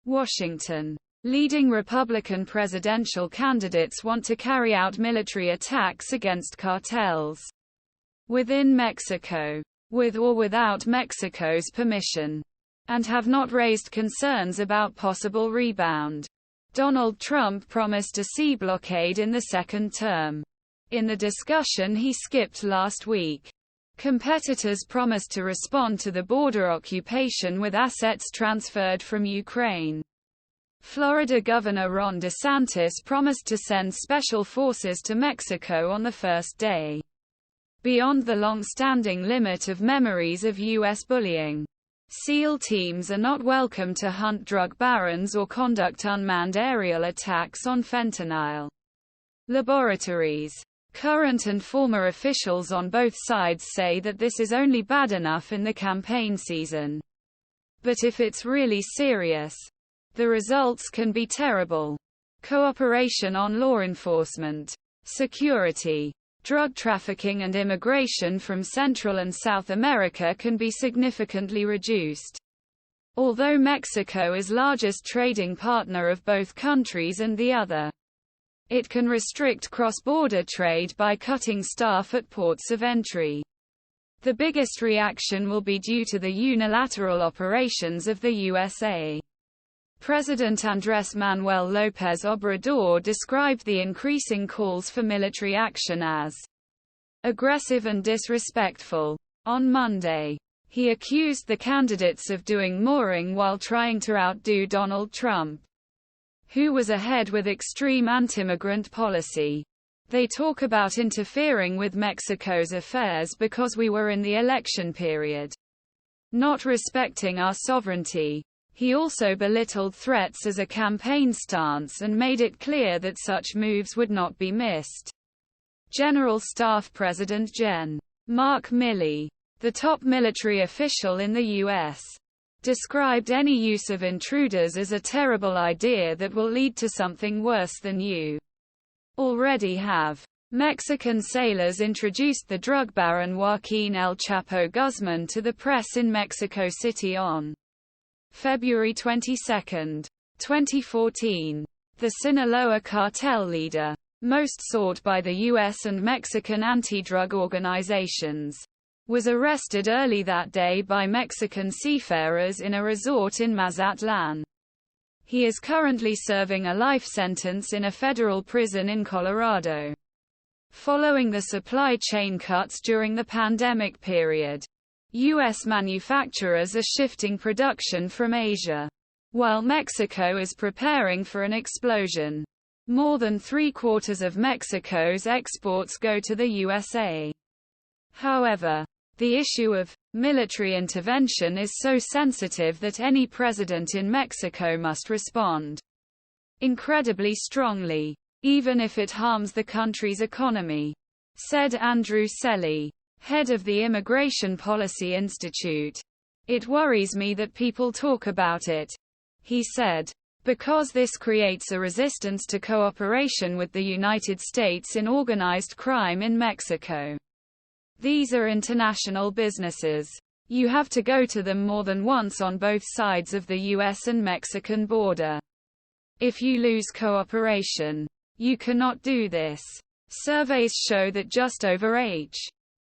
Washington. Leading Republican presidential candidates want to carry out military attacks against cartels within Mexico, with or without Mexico's permission, and have not raised concerns about possible rebound. Donald Trump promised a sea blockade in the second term. In the discussion he skipped last week, competitors promised to respond to the border occupation with assets transferred from Ukraine. Florida Governor Ron DeSantis promised to send special forces to Mexico on the first day. Beyond the long-standing limit of memories of U.S. bullying, SEAL teams are not welcome to hunt drug barons or conduct unmanned aerial attacks on fentanyl laboratories. Current and former officials on both sides say that this is only bad enough in the campaign season. But if it's really serious, the results can be terrible. Cooperation on law enforcement, security, drug trafficking and immigration from Central and South America can be significantly reduced. Although Mexico is largest trading partner of both countries and the other, it can restrict cross-border trade by cutting staff at ports of entry. The biggest reaction will be due to the unilateral operations of the USA. President Andrés Manuel López Obrador described the increasing calls for military action as aggressive and disrespectful. On Monday, he accused the candidates of doing mooring while trying to outdo Donald Trump, who was ahead with extreme anti-immigrant policy. They talk about interfering with Mexico's affairs because we were in the election period, not respecting our sovereignty. He also belittled threats as a campaign stance and made it clear that such moves would not be missed. General Staff President Gen. Mark Milley, the top military official in the U.S., described any use of intruders as a terrible idea that will lead to something worse than you already have. Mexican sailors introduced the drug baron Joaquin El Chapo Guzman to the press in Mexico City on February 22, 2014. The Sinaloa cartel leader, most sought by the U.S. and Mexican anti-drug organizations, was arrested early that day by Mexican seafarers in a resort in Mazatlan. He is currently serving a life sentence in a federal prison in Colorado. Following the supply chain cuts during the pandemic period, U.S. manufacturers are shifting production from Asia, while Mexico is preparing for an explosion. More than 3/4 of Mexico's exports go to the USA. However, the issue of military intervention is so sensitive that any president in Mexico must respond incredibly strongly, even if it harms the country's economy, said Andrew Selee, head of the Immigration Policy Institute. It worries me that people talk about it, he said, because this creates a resistance to cooperation with the United States in organized crime in Mexico. These are international businesses. You have to go to them more than once on both sides of the US and Mexican border. If you lose cooperation, you cannot do this. Surveys show that just over